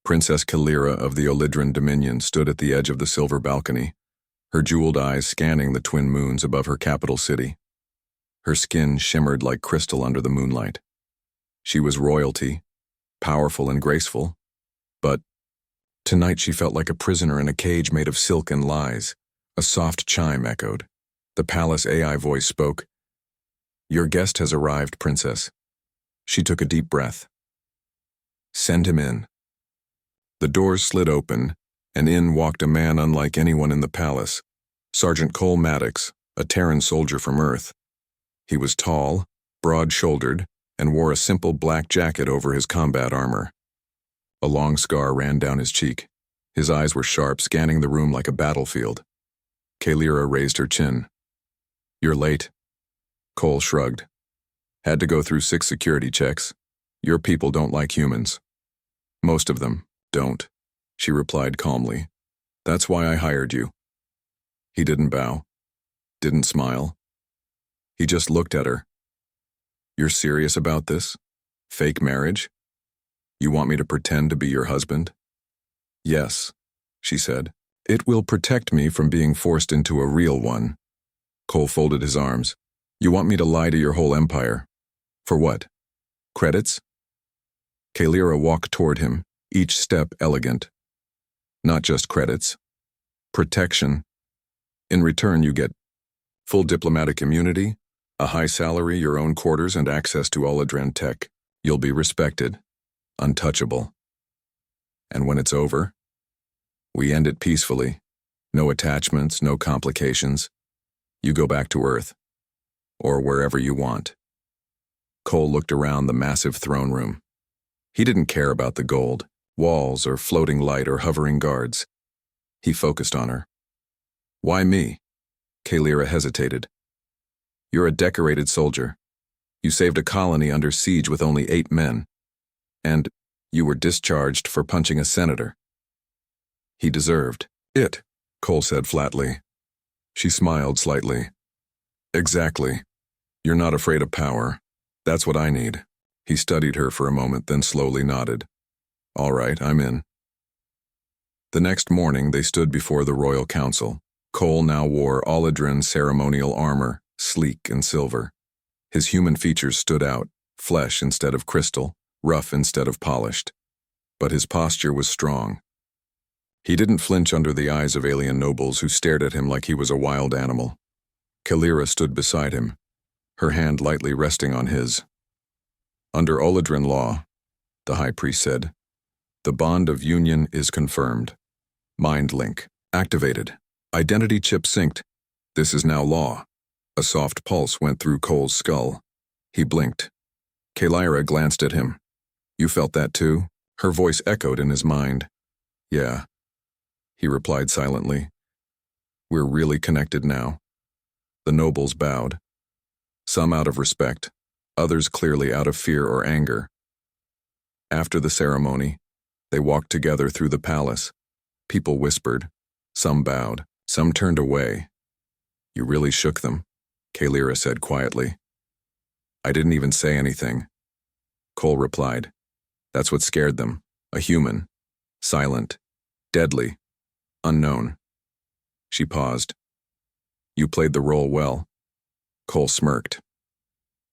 Princess Kalira of the Olydran Dominion stood at the edge of the silver balcony, her jeweled eyes scanning the twin moons above her capital city. Her skin shimmered like crystal under the moonlight. She was royalty, powerful and graceful, but tonight she felt like a prisoner in a cage made of silk and lies. A soft chime echoed. The palace AI voice spoke. "Your guest has arrived, Princess." She took a deep breath. "Send him in." The doors slid open, and in walked a man unlike anyone in the palace, Sergeant Cole Maddox, a Terran soldier from Earth. He was tall, broad-shouldered, and wore a simple black jacket over his combat armor. A long scar ran down his cheek. His eyes were sharp, scanning the room like a battlefield. Kalira raised her chin. "You're late." Cole shrugged. "Had to go through 6 security checks. Your people don't like humans." "Most of them don't," she replied calmly. "That's why I hired you." He didn't bow, didn't smile. He just looked at her. "You're serious about this? Fake marriage? You want me to pretend to be your husband?" "Yes," she said. "It will protect me from being forced into a real one." Cole folded his arms. "You want me to lie to your whole empire? For what? Credits?" Kalira walked toward him, each step elegant. "Not just credits. Protection. In return, you get full diplomatic immunity, a high salary, your own quarters, and access to Olydran tech. You'll be respected. Untouchable. And when it's over, we end it peacefully. No attachments, no complications. You go back to Earth. Or wherever you want." Cole looked around the massive throne room. He didn't care about the gold, walls, or floating light or hovering guards. He focused on her. "Why me?" Kalira hesitated. "You're a decorated soldier. You saved a colony under siege with only 8 men. And you were discharged for punching a senator." "He deserved it," Cole said flatly. She smiled slightly. "Exactly. You're not afraid of power. That's what I need." He studied her for a moment, then slowly nodded. "All right, I'm in." The next morning, they stood before the royal council. Cole now wore Olydran ceremonial armor, sleek and silver. His human features stood out, flesh instead of crystal, rough instead of polished. But his posture was strong. He didn't flinch under the eyes of alien nobles who stared at him like he was a wild animal. Kalira stood beside him, her hand lightly resting on his. "Under Olydran law," the high priest said, "the bond of union is confirmed. Mind link activated. Identity chip synced. This is now law." A soft pulse went through Cole's skull. He blinked. Kalira glanced at him. "You felt that too?" Her voice echoed in his mind. "Yeah," he replied silently. "We're really connected now." The nobles bowed. Some out of respect, others clearly out of fear or anger. After the ceremony, they walked together through the palace. People whispered. Some bowed. Some turned away. "You really shook them," Kalira said quietly. "I didn't even say anything." Cole replied. "That's what scared them. A human. Silent. Deadly. Unknown." She paused. "You played the role well." Cole smirked.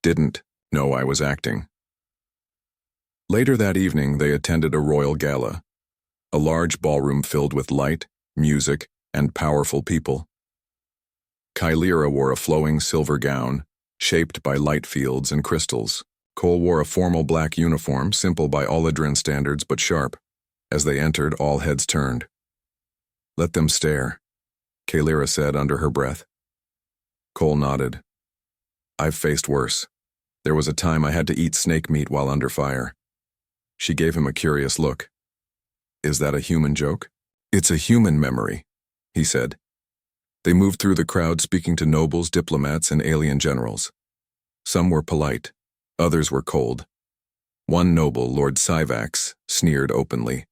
"Didn't know I was acting." Later that evening, they attended a royal gala. A large ballroom filled with light, music, and powerful people. Kalira wore a flowing silver gown, shaped by light fields and crystals. Cole wore a formal black uniform, simple by Olydran standards but sharp. As they entered, all heads turned. "Let them stare," Kalira said under her breath. Cole nodded. "I've faced worse. There was a time I had to eat snake meat while under fire." She gave him a curious look. "Is that a human joke?" "It's a human memory," he said. They moved through the crowd speaking to nobles, diplomats, and alien generals. Some were polite, others were cold. One noble, Lord Syvax, sneered openly.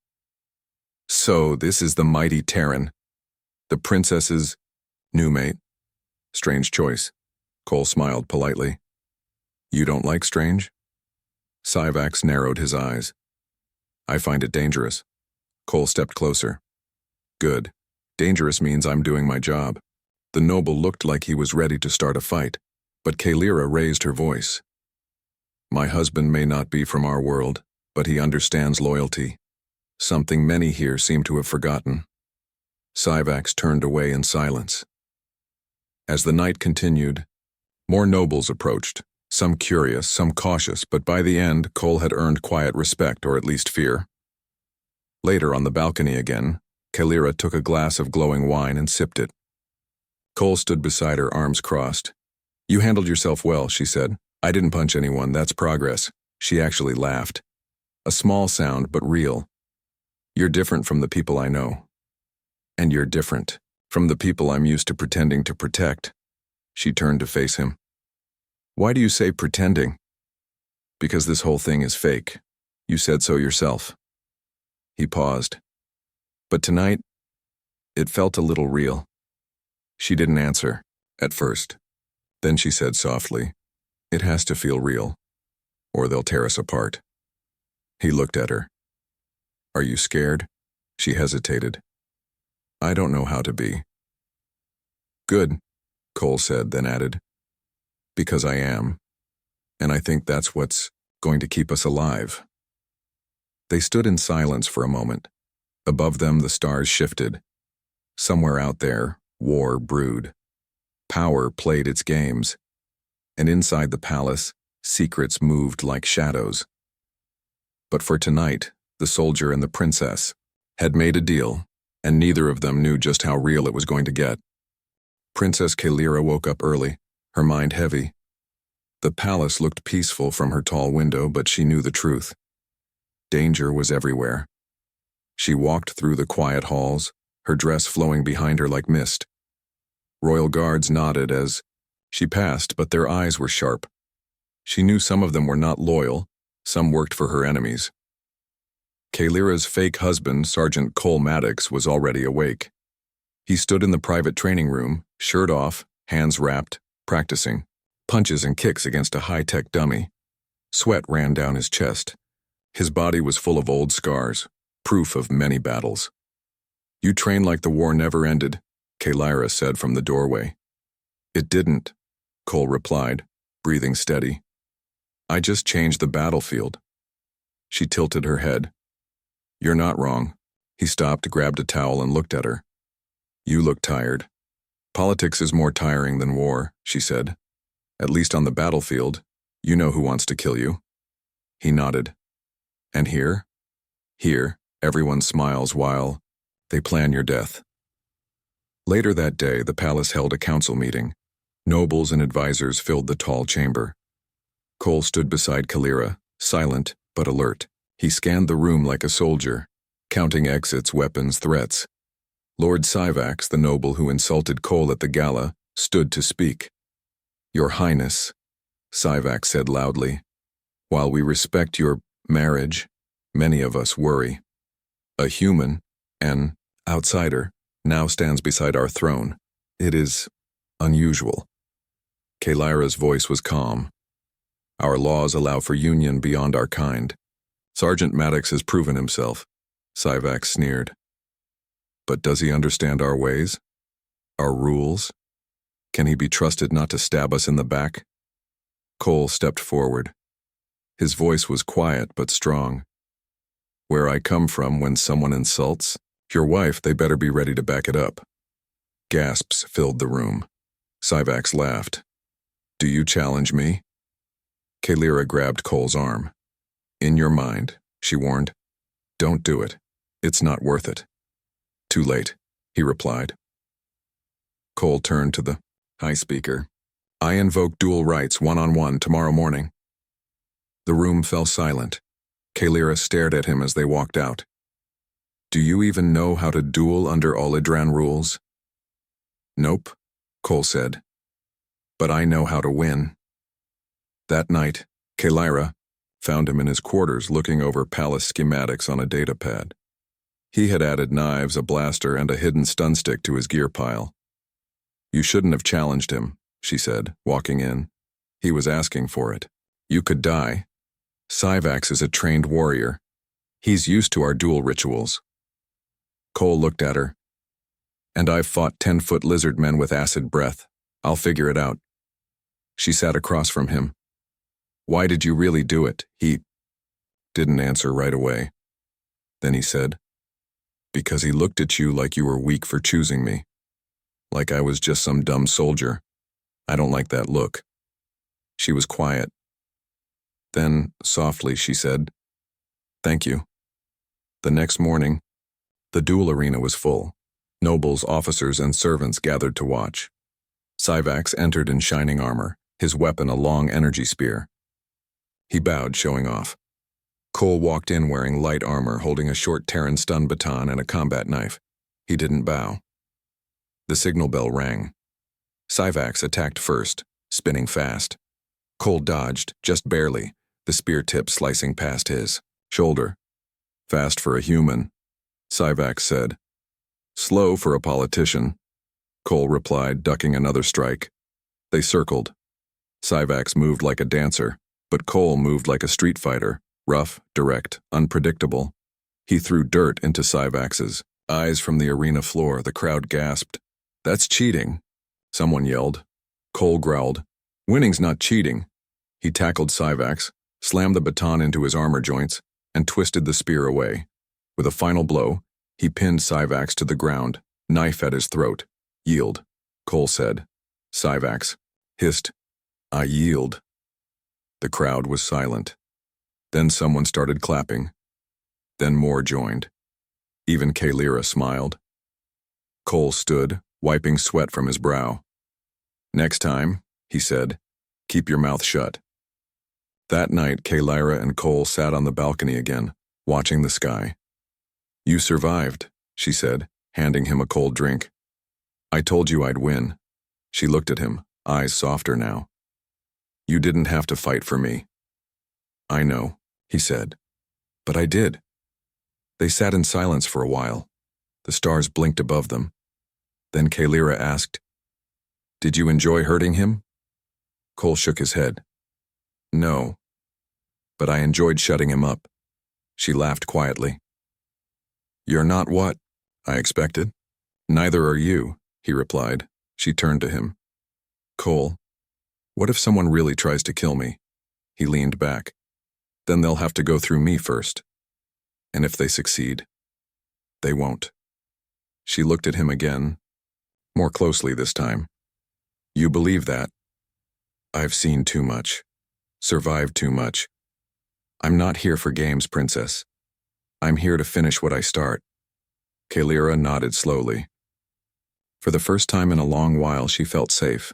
"So this is the mighty Terran. The princess's new mate. Strange choice." Cole smiled politely. "You don't like strange?" Syvax narrowed his eyes. "I find it dangerous." Cole stepped closer. Good. Dangerous means I'm doing my job. The noble looked like he was ready to start a fight, but Kalira raised her voice. My husband may not be from our world, but he understands loyalty. Something many here seem to have forgotten. Syvax turned away in silence. As the night continued, more nobles approached, some curious, some cautious, but by the end, Cole had earned quiet respect, or at least fear. Later, on the balcony again, Kalira took a glass of glowing wine and sipped it. Cole stood beside her, arms crossed. You handled yourself well, she said. I didn't punch anyone, that's progress. She actually laughed. A small sound, but real. You're different from the people I know. And you're different from the people I'm used to pretending to protect. She turned to face him. Why do you say pretending? Because this whole thing is fake. You said so yourself. He paused. But tonight, it felt a little real. She didn't answer, at first. Then she said softly, it has to feel real, or they'll tear us apart. He looked at her. Are you scared? She hesitated. I don't know how to be. Good, Cole said, then added, because I am, and I think that's what's going to keep us alive. They stood in silence for a moment. Above them, the stars shifted. Somewhere out there, war brewed. Power played its games. And inside the palace, secrets moved like shadows. But for tonight, the soldier and the princess had made a deal, and neither of them knew just how real it was going to get. Princess Kalira woke up early, her mind heavy. The palace looked peaceful from her tall window, but she knew the truth. Danger was everywhere. She walked through the quiet halls, her dress flowing behind her like mist. Royal guards nodded as she passed, but their eyes were sharp. She knew some of them were not loyal, some worked for her enemies. Kalira's fake husband, Sergeant Cole Maddox, was already awake. He stood in the private training room, shirt off, hands wrapped, practicing punches and kicks against a high-tech dummy. Sweat ran down his chest. His body was full of old scars, proof of many battles. You train like the war never ended, Kalira said from the doorway. It didn't, Cole replied, breathing steady. I just changed the battlefield. She tilted her head. You're not wrong. He stopped, grabbed a towel, and looked at her. You look tired. Politics is more tiring than war, she said. At least on the battlefield, you know who wants to kill you. He nodded. And here? Here, everyone smiles while they plan your death. Later that day, the palace held a council meeting. Nobles and advisors filled the tall chamber. Cole stood beside Kalira, silent but alert. He scanned the room like a soldier, counting exits, weapons, threats. Lord Syvax, the noble who insulted Cole at the gala, stood to speak. Your Highness, Syvax said loudly, while we respect your marriage, many of us worry. A human, an outsider, now stands beside our throne. It is unusual. Kalira's voice was calm. Our laws allow for union beyond our kind. Sergeant Maddox has proven himself, Syvax sneered. But does he understand our ways? Our rules? Can he be trusted not to stab us in the back? Cole stepped forward. His voice was quiet but strong. Where I come from, when someone insults your wife, they better be ready to back it up. Gasps filled the room. Syvax laughed. Do you challenge me? Kalira grabbed Cole's arm. In your mind, she warned. Don't do it. It's not worth it. Too late, he replied. Cole turned to the high speaker. I invoke duel rights one-on-one tomorrow morning. The room fell silent. Kalira stared at him as they walked out. Do you even know how to duel under Olidran rules? Nope, Cole said. But I know how to win. That night, Kalira found him in his quarters looking over palace schematics on a datapad. He had added knives, a blaster, and a hidden stun stick to his gear pile. You shouldn't have challenged him, she said, walking in. He was asking for it. You could die. Syvax is a trained warrior. He's used to our duel rituals. Cole looked at her. And I've fought 10-foot lizard men with acid breath. I'll figure it out. She sat across from him. Why did you really do it? He didn't answer right away. Then he said, because he looked at you like you were weak for choosing me. Like I was just some dumb soldier. I don't like that look. She was quiet. Then, softly, she said, thank you. The next morning, the duel arena was full. Nobles, officers, and servants gathered to watch. Syvax entered in shining armor, his weapon a long energy spear. He bowed, showing off. Cole walked in wearing light armor, holding a short Terran stun baton and a combat knife. He didn't bow. The signal bell rang. Syvax attacked first, spinning fast. Cole dodged, just barely, the spear tip slicing past his shoulder. Fast for a human, Syvax said. Slow for a politician, Cole replied, ducking another strike. They circled. Syvax moved like a dancer, but Cole moved like a street fighter, rough, direct, unpredictable. He threw dirt into Syvax's eyes from the arena floor. The crowd gasped. That's cheating, someone yelled. Cole growled. Winning's not cheating. He tackled Syvax, slammed the baton into his armor joints, and twisted the spear away. With a final blow, he pinned Syvax to the ground, knife at his throat. Yield, Cole said. Syvax hissed, I yield. The crowd was silent. Then someone started clapping. Then more joined. Even Kalira smiled. Cole stood, wiping sweat from his brow. Next time, he said, keep your mouth shut. That night, Kalira and Cole sat on the balcony again, watching the sky. You survived, she said, handing him a cold drink. I told you I'd win. She looked at him, eyes softer now. You didn't have to fight for me. I know, he said. But I did. They sat in silence for a while. The stars blinked above them. Then Kalira asked, Did you enjoy hurting him? Cole shook his head. No. But I enjoyed shutting him up. She laughed quietly. You're not what I expected. Neither are you, he replied. She turned to him. Cole, what if someone really tries to kill me? He leaned back. Then they'll have to go through me first. And if they succeed, they won't. She looked at him again, more closely this time. You believe that? I've seen too much, survived too much. I'm not here for games, princess. I'm here to finish what I start. Kalira nodded slowly. For the first time in a long while, she felt safe.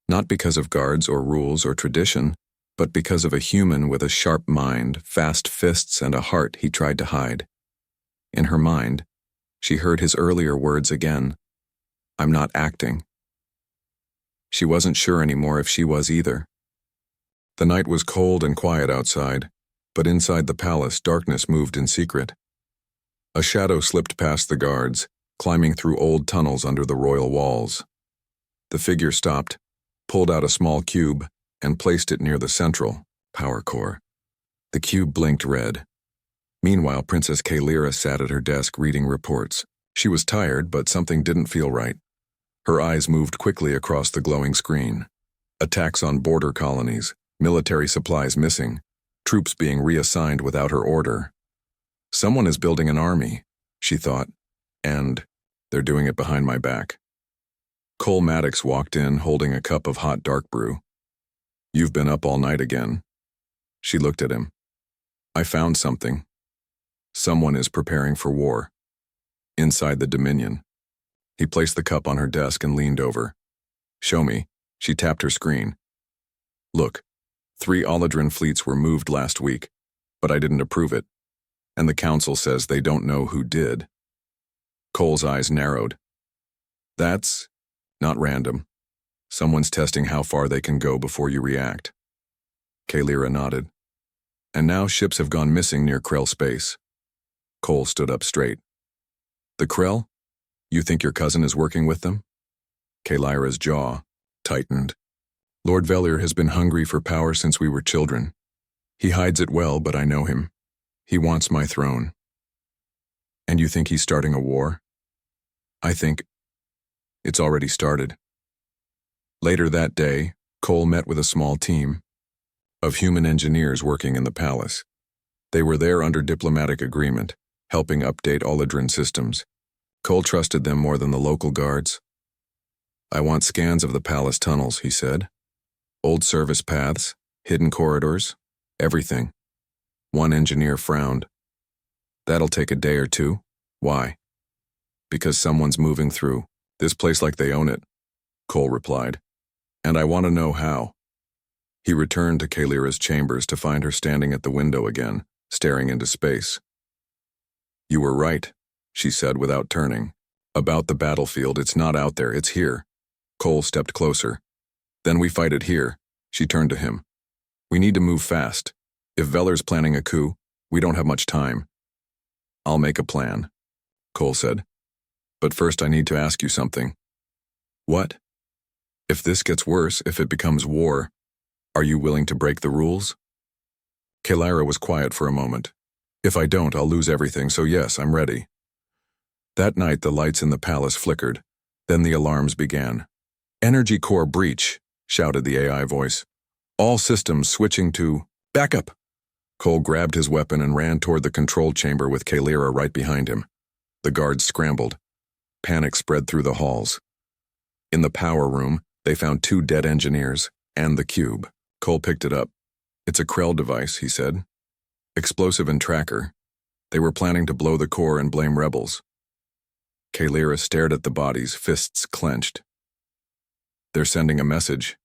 Not because of guards or rules or tradition, but because of a human with a sharp mind, fast fists, and a heart he tried to hide. In her mind, she heard his earlier words again. I'm not acting. She wasn't sure anymore if she was either. The night was cold and quiet outside, but inside the palace, darkness moved in secret. A shadow slipped past the guards, climbing through old tunnels under the royal walls. The figure stopped, pulled out a small cube, and placed it near the central power core. The cube blinked red. Meanwhile, Princess Kalira sat at her desk reading reports. She was tired, but something didn't feel right. Her eyes moved quickly across the glowing screen. Attacks on border colonies, military supplies missing, troops being reassigned without her order. Someone is building an army, she thought, and they're doing it behind my back. Cole Maddox walked in holding a cup of hot dark brew. You've been up all night again. She looked at him. I found something. Someone is preparing for war. Inside the Dominion. He placed the cup on her desk and leaned over. Show me. She tapped her screen. Look, 3 Olidran fleets were moved last week, but I didn't approve it. And the council says they don't know who did. Cole's eyes narrowed. That's not random. Someone's testing how far they can go before you react. Kalira nodded. And now ships have gone missing near Krell space. Cole stood up straight. The Krell? You think your cousin is working with them? Kalira's jaw tightened. Lord Velir has been hungry for power since we were children. He hides it well, but I know him. He wants my throne. And you think he's starting a war? I think it's already started. Later that day, Cole met with a small team of human engineers working in the palace. They were there under diplomatic agreement, helping update Olidrin systems. Cole trusted them more than the local guards. I want scans of the palace tunnels, he said. Old service paths, hidden corridors, everything. One engineer frowned. That'll take a day or two. Why? Because someone's moving through this place like they own it, Cole replied. And I want to know how. He returned to Kalira's chambers to find her standing at the window again, staring into space. You were right, she said without turning. About the battlefield, it's not out there, it's here. Cole stepped closer. Then we fight it here, she turned to him. We need to move fast. If Veller's planning a coup, we don't have much time. I'll make a plan, Cole said. But first I need to ask you something. What? If this gets worse, if it becomes war, are you willing to break the rules? Kalira was quiet for a moment. If I don't, I'll lose everything, so yes, I'm ready. That night the lights in the palace flickered. Then the alarms began. Energy core breach, shouted the AI voice. All systems switching to backup. Cole grabbed his weapon and ran toward the control chamber with Kalira right behind him. The guards scrambled. Panic spread through the halls. In the power room, they found 2 dead engineers and the cube. Cole picked it up. It's a Krell device, he said. Explosive and tracker. They were planning to blow the core and blame rebels. Kalira stared at the bodies, fists clenched. They're sending a message.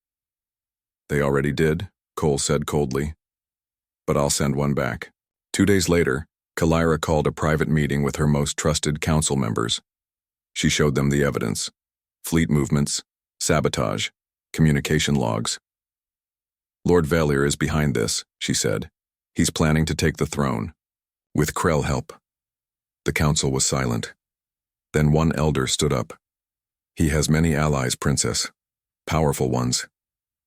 They already did, Cole said coldly. But I'll send one back. 2 days later, Kalira called a private meeting with her most trusted council members. She showed them the evidence. Fleet movements, sabotage, communication logs. Lord Valier is behind this, she said. He's planning to take the throne. With Krell help. The council was silent. Then one elder stood up. He has many allies, Princess. Powerful ones.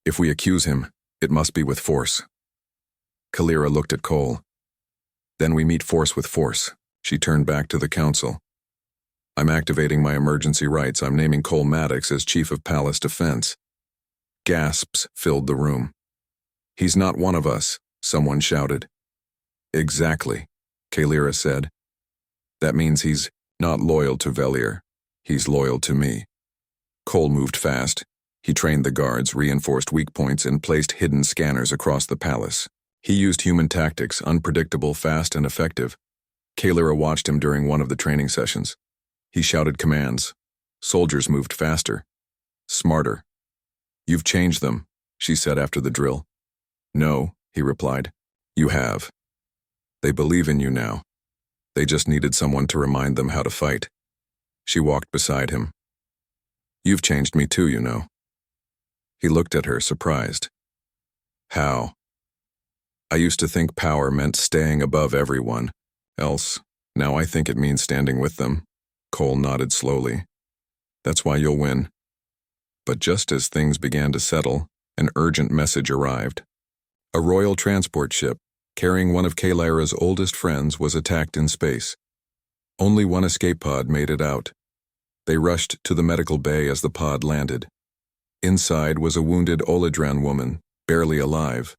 If we accuse him, it must be with force. Kalira looked at Cole. Then we meet force with force. She turned back to the council. I'm activating my emergency rights. I'm naming Cole Maddox as Chief of Palace Defense. Gasps filled the room. He's not one of us, someone shouted. Exactly, Kalira said. That means he's not loyal to Valier. He's loyal to me. Cole moved fast. He trained the guards, reinforced weak points, and placed hidden scanners across the palace. He used human tactics, unpredictable, fast, and effective. Kalira watched him during one of the training sessions. He shouted commands. Soldiers moved faster. Smarter. You've changed them, she said after the drill. No, he replied. You have. They believe in you now. They just needed someone to remind them how to fight. She walked beside him. You've changed me too, you know. He looked at her, surprised. How? I used to think power meant staying above everyone else. Now I think it means standing with them. Cole nodded slowly. That's why you'll win. But just as things began to settle, an urgent message arrived. A royal transport ship, carrying one of Kalira's oldest friends, was attacked in space. Only one escape pod made it out. They rushed to the medical bay as the pod landed. Inside was a wounded Olidran woman, barely alive.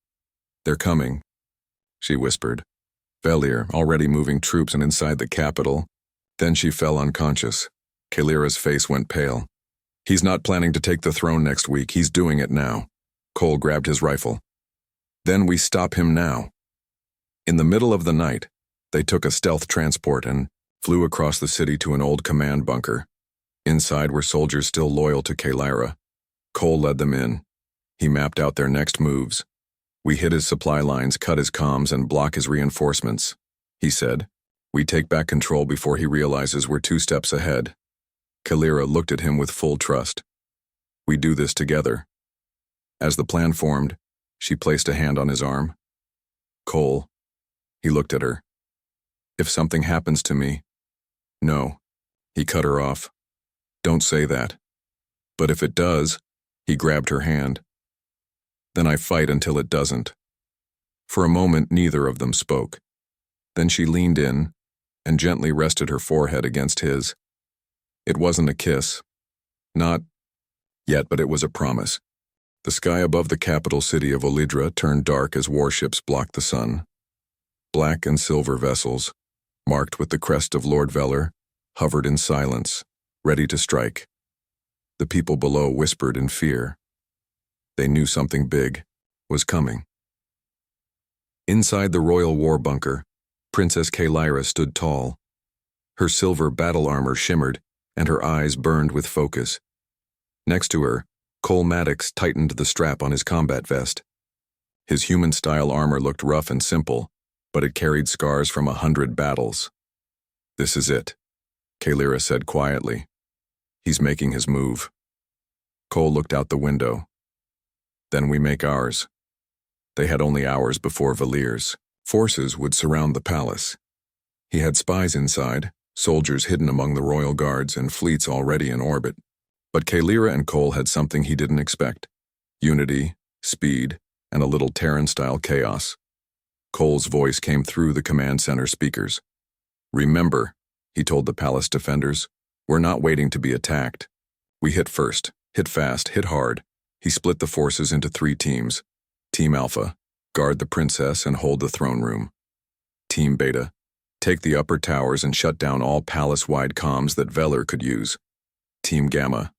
They're coming, she whispered. Valier, already moving troops and inside the capital. Then she fell unconscious. Kalira's face went pale. He's not planning to take the throne next week. He's doing it now. Cole grabbed his rifle. Then we stop him now. In the middle of the night, they took a stealth transport and flew across the city to an old command bunker. Inside were soldiers still loyal to Kalira. Cole led them in. He mapped out their next moves. We hit his supply lines, cut his comms, and block his reinforcements, he said. We take back control before he realizes we're 2 steps ahead. Kalira looked at him with full trust. We do this together. As the plan formed, she placed a hand on his arm. Cole. He looked at her. If something happens to me. No. He cut her off. Don't say that. But if it does, he grabbed her hand. Then I fight until it doesn't. For a moment, neither of them spoke. Then she leaned in, and gently rested her forehead against his. It wasn't a kiss. Not yet, but it was a promise. The sky above the capital city of Olidra turned dark as warships blocked the sun. Black and silver vessels, marked with the crest of Lord Veller, hovered in silence, ready to strike. The people below whispered in fear. They knew something big was coming. Inside the royal war bunker, Princess Kalyra stood tall. Her silver battle armor shimmered, and her eyes burned with focus. Next to her, Cole Maddox tightened the strap on his combat vest. His human-style armor looked rough and simple, but it carried scars from 100 battles. "This is it," Kalyra said quietly. "He's making his move." Cole looked out the window. "Then we make ours." They had only hours before Valyr's forces would surround the palace. He had spies inside, soldiers hidden among the royal guards and fleets already in orbit. But Kalyra and Cole had something he didn't expect: unity, speed, and a little Terran-style chaos. Cole's voice came through the command center speakers. "Remember," he told the palace defenders, "we're not waiting to be attacked. We hit first, hit fast, hit hard." He split the forces into 3 teams. Team Alpha, guard the princess and hold the throne room. Team Beta, take the upper towers and shut down all palace-wide comms that Veller could use. Team Gamma,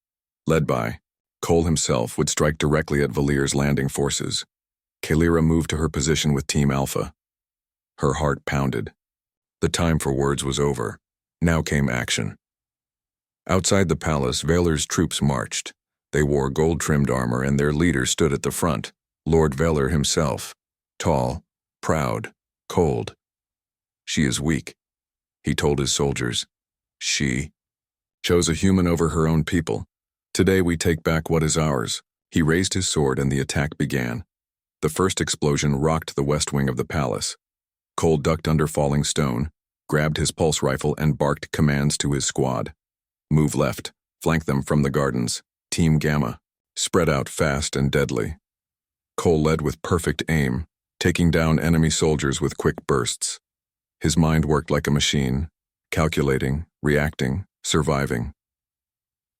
led by Cole himself, would strike directly at Valyr's landing forces. Kalyra moved to her position with Team Alpha. Her heart pounded. The time for words was over. Now came action. Outside the palace, Veller's troops marched. They wore gold-trimmed armor, and their leader stood at the front, Lord Veller himself, tall, proud, cold. "She is weak," he told his soldiers. "She chose a human over her own people. Today we take back what is ours." He raised his sword and the attack began. The first explosion rocked the west wing of the palace. Cole ducked under falling stone, grabbed his pulse rifle and barked commands to his squad. "Move left, flank them from the gardens. Team Gamma, spread out fast and deadly." Cole led with perfect aim, taking down enemy soldiers with quick bursts. His mind worked like a machine, calculating, reacting, surviving.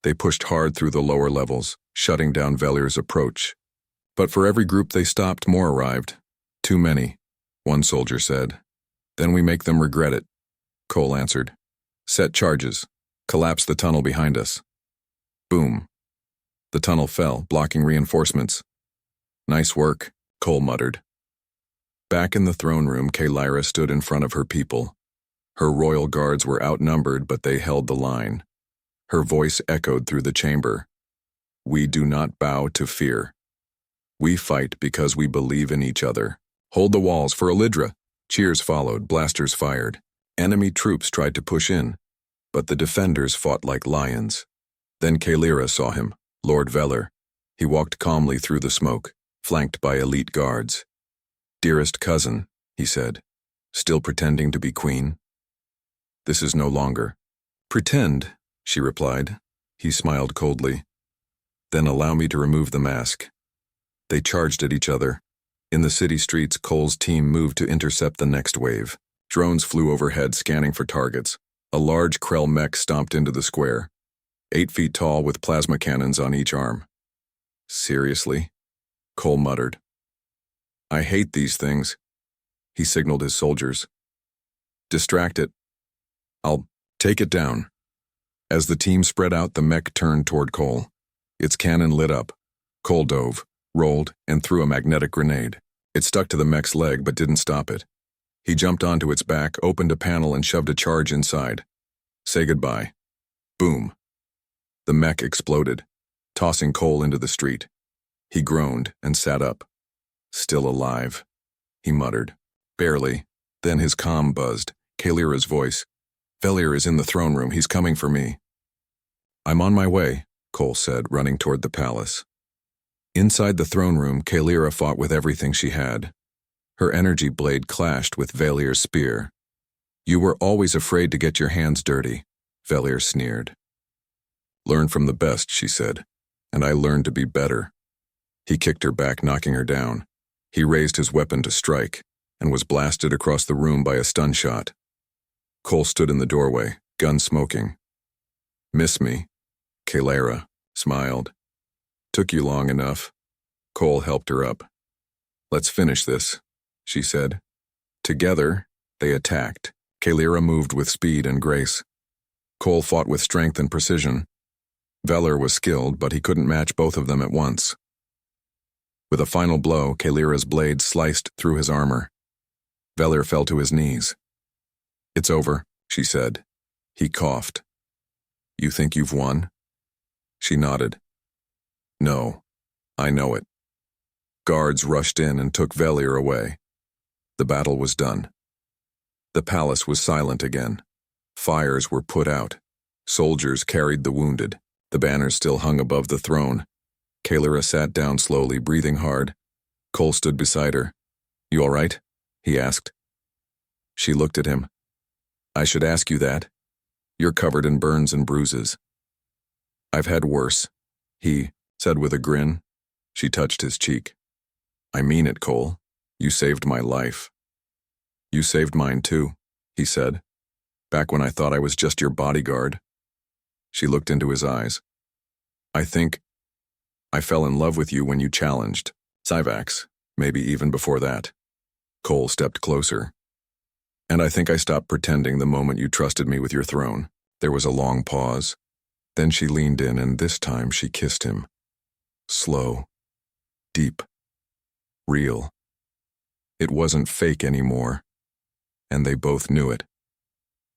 They pushed hard through the lower levels, shutting down Veller's approach. But for every group they stopped, more arrived. "Too many," one soldier said. "Then we make them regret it," Cole answered. "Set charges. Collapse the tunnel behind us." Boom. The tunnel fell, blocking reinforcements. "Nice work," Cole muttered. Back in the throne room, Kalyra stood in front of her people. Her royal guards were outnumbered, but they held the line. Her voice echoed through the chamber. "We do not bow to fear. We fight because we believe in each other. Hold the walls for Olidra." Cheers followed, blasters fired. Enemy troops tried to push in, but the defenders fought like lions. Then Kalyra saw him, Lord Veller. He walked calmly through the smoke, flanked by elite guards. "Dearest cousin," he said, "still pretending to be queen?" "This is no longer." "Pretend," she replied. He smiled coldly. "Then allow me to remove the mask." They charged at each other. In the city streets, Cole's team moved to intercept the next wave. Drones flew overhead, scanning for targets. A large Krell mech stomped into the square, 8 feet tall with plasma cannons on each arm. "Seriously?" Cole muttered. "I hate these things." He signaled his soldiers. "Distract it. I'll take it down." As the team spread out, the mech turned toward Cole. Its cannon lit up. Cole dove, rolled, and threw a magnetic grenade. It stuck to the mech's leg but didn't stop it. He jumped onto its back, opened a panel, and shoved a charge inside. "Say goodbye." Boom. The mech exploded, tossing Cole into the street. He groaned and sat up. "Still alive," he muttered. "Barely." Then his comm buzzed, Kalyra's voice. "Veller is in the throne room. He's coming for me." "I'm on my way," Cole said, running toward the palace. Inside the throne room, Kalyra fought with everything she had. Her energy blade clashed with Velyr's spear. "You were always afraid to get your hands dirty," Velir sneered. "Learn from the best," she said, "and I learned to be better." He kicked her back, knocking her down. He raised his weapon to strike, and was blasted across the room by a stun shot. Cole stood in the doorway, gun smoking. Miss me? Kalara smiled. Took you long enough. Cole helped her up. Let's finish this, she said. Together, they attacked. Kalara moved with speed and grace. Cole fought with strength and precision. Veller was skilled, but he couldn't match both of them at once. With a final blow, Kalira's blade sliced through his armor. Veller fell to his knees. It's over, she said. He coughed. You think you've won? She nodded. No, I know it. Guards rushed in and took Velir away. The battle was done. The palace was silent again. Fires were put out. Soldiers carried the wounded. The banners still hung above the throne. Kalara sat down slowly, breathing hard. Cole stood beside her. You all right? He asked. She looked at him. I should ask you that. You're covered in burns and bruises. I've had worse, he said with a grin. She touched his cheek. I mean it, Cole. You saved my life. You saved mine too, he said. Back when I thought I was just your bodyguard. She looked into his eyes. I think I fell in love with you when you challenged Syvax, maybe even before that. Cole stepped closer. And I think I stopped pretending the moment you trusted me with your throne. There was a long pause. Then she leaned in, and this time she kissed him. Slow. Deep. Real. It wasn't fake anymore. And they both knew it.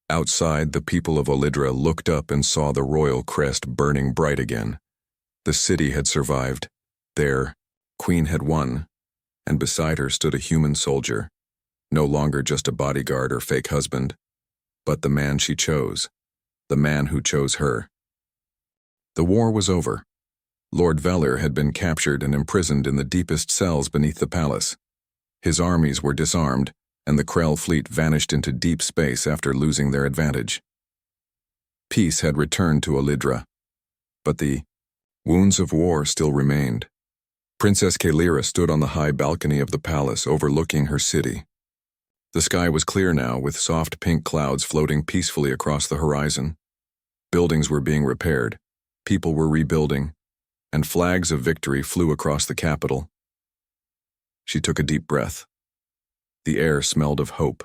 Outside, the people of Olidra looked up and saw the royal crest burning bright again. The city had survived. Their queen had won, and beside her stood a human soldier. No longer just a bodyguard or fake husband, but the man she chose, the man who chose her. The war was over. Lord Velir had been captured and imprisoned in the deepest cells beneath the palace. His armies were disarmed, and the Krell fleet vanished into deep space after losing their advantage. Peace had returned to Olidra, but the wounds of war still remained. Princess Kalara stood on the high balcony of the palace overlooking her city. The sky was clear now, with soft pink clouds floating peacefully across the horizon. Buildings were being repaired, people were rebuilding, and flags of victory flew across the capital. She took a deep breath. The air smelled of hope.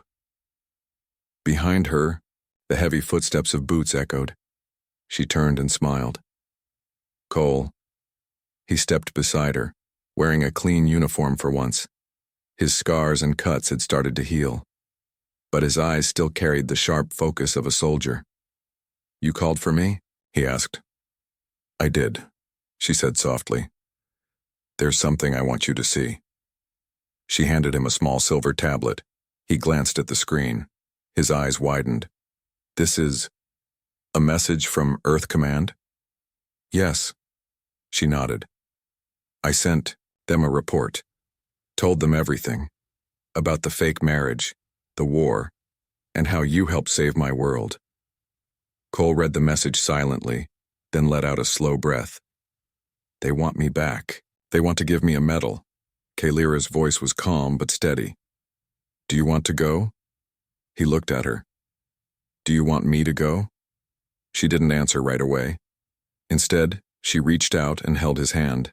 Behind her, the heavy footsteps of boots echoed. She turned and smiled. Cole. He stepped beside her, wearing a clean uniform for once. His scars and cuts had started to heal, but his eyes still carried the sharp focus of a soldier. You called for me? He asked. I did, she said softly. There's something I want you to see. She handed him a small silver tablet. He glanced at the screen. His eyes widened. This is a message from Earth Command? Yes, she nodded. I sent them a report. Told them everything. About the fake marriage, the war, and how you helped save my world. Cole read the message silently, then let out a slow breath. They want me back. They want to give me a medal. Kalira's voice was calm but steady. Do you want to go? He looked at her. Do you want me to go? She didn't answer right away. Instead, she reached out and held his hand.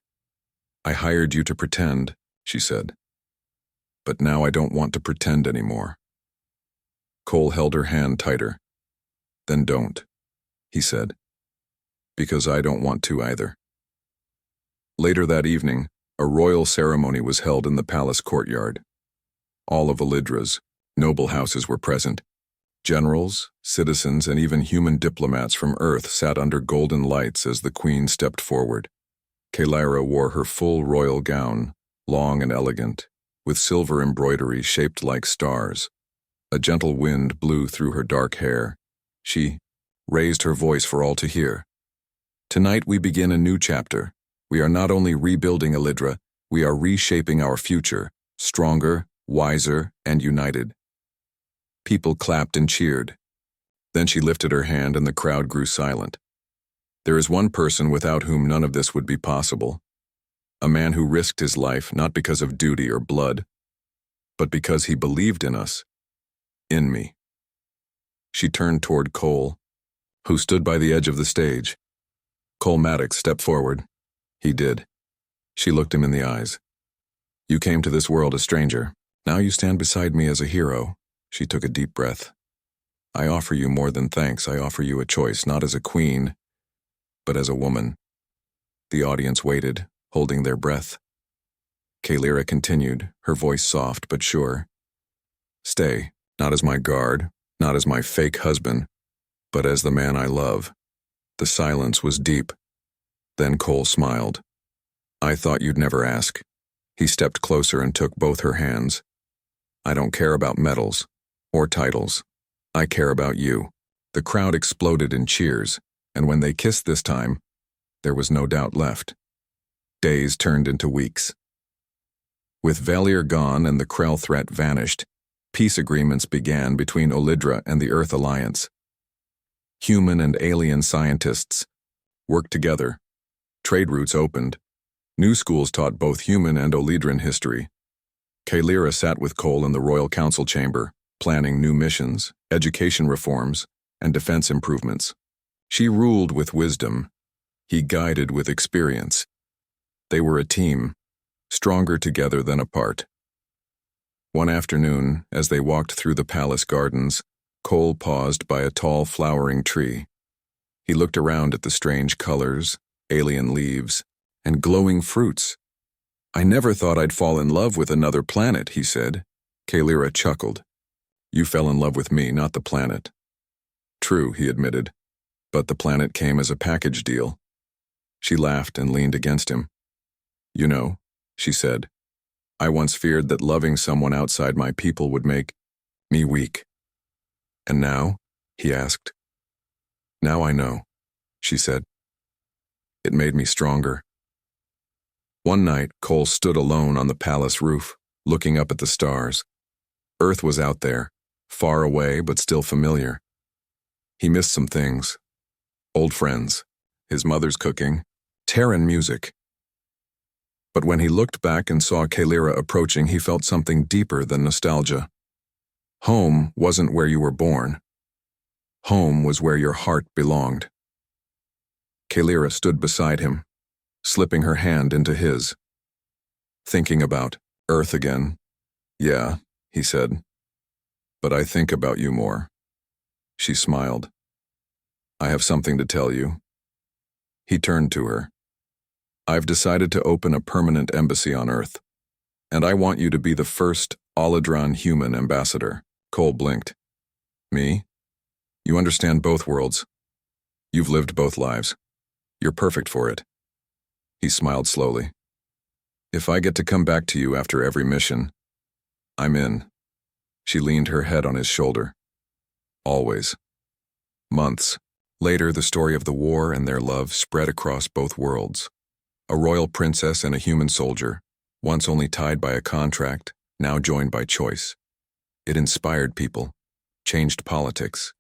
I hired you to pretend, she said. But now I don't want to pretend anymore. Cole held her hand tighter. Then don't, he said. Because I don't want to either. Later that evening, a royal ceremony was held in the palace courtyard. All of Olidra's noble houses were present. Generals, citizens, and even human diplomats from Earth sat under golden lights as the queen stepped forward. Kalara wore her full royal gown, long and elegant, with silver embroidery shaped like stars. A gentle wind blew through her dark hair. She raised her voice for all to hear. Tonight we begin a new chapter. We are not only rebuilding Olidra, we are reshaping our future, stronger, wiser, and united. People clapped and cheered. Then she lifted her hand and the crowd grew silent. There is one person without whom none of this would be possible. A man who risked his life not because of duty or blood, but because he believed in us, in me. She turned toward Cole, who stood by the edge of the stage. Cole Maddox stepped forward. He did. She looked him in the eyes. You came to this world a stranger. Now you stand beside me as a hero. She took a deep breath. I offer you more than thanks. I offer you a choice, not as a queen, but as a woman. The audience waited, holding their breath. Kalira continued, her voice soft but sure. Stay, not as my guard, not as my fake husband, but as the man I love. The silence was deep. Then Cole smiled. I thought you'd never ask. He stepped closer and took both her hands. I don't care about medals or titles. I care about you. The crowd exploded in cheers, and when they kissed this time, there was no doubt left. Days turned into weeks. With Valier gone and the Krell threat vanished, peace agreements began between Olydra and the Earth Alliance. Human and alien scientists worked together. Trade routes opened. New schools taught both human and Olydran history. Kalira sat with Cole in the Royal Council chamber, planning new missions, education reforms, and defense improvements. She ruled with wisdom. He guided with experience. They were a team, stronger together than apart. One afternoon, as they walked through the palace gardens, Cole paused by a tall flowering tree. He looked around at the strange colors, alien leaves, and glowing fruits. I never thought I'd fall in love with another planet, he said. Kalira chuckled. You fell in love with me, not the planet. True, he admitted, but the planet came as a package deal. She laughed and leaned against him. You know, she said, I once feared that loving someone outside my people would make me weak. And now? He asked. Now I know, she said. It made me stronger. One night, Cole stood alone on the palace roof, looking up at the stars. Earth was out there, far away but still familiar. He missed some things. Old friends, his mother's cooking, Terran music. But when he looked back and saw Kalira approaching, he felt something deeper than nostalgia. Home wasn't where you were born. Home was where your heart belonged. Kalira stood beside him, slipping her hand into his. Thinking about Earth again. Yeah, he said. But I think about you more. She smiled. I have something to tell you. He turned to her. I've decided to open a permanent embassy on Earth, and I want you to be the first Olydran human ambassador. Cole blinked. Me? You understand both worlds. You've lived both lives. You're perfect for it. He smiled slowly. If I get to come back to you after every mission, I'm in. She leaned her head on his shoulder. Always. Months later, the story of the war and their love spread across both worlds. A royal princess and a human soldier, once only tied by a contract, now joined by choice. It inspired people, changed politics,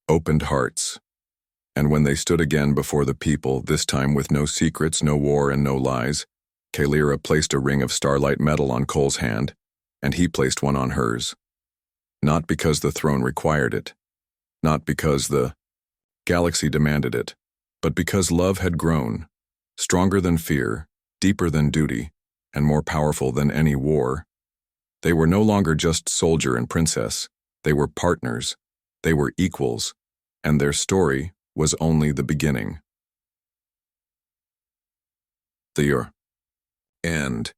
opened hearts. And when they stood again before the people, this time with no secrets, no war, and no lies, Kalira placed a ring of starlight metal on Cole's hand, and he placed one on hers. Not because the throne required it, not because the galaxy demanded it, but because love had grown, stronger than fear, deeper than duty, and more powerful than any war. They were no longer just soldier and princess. They were partners. They were equals. And their story was only the beginning. The end.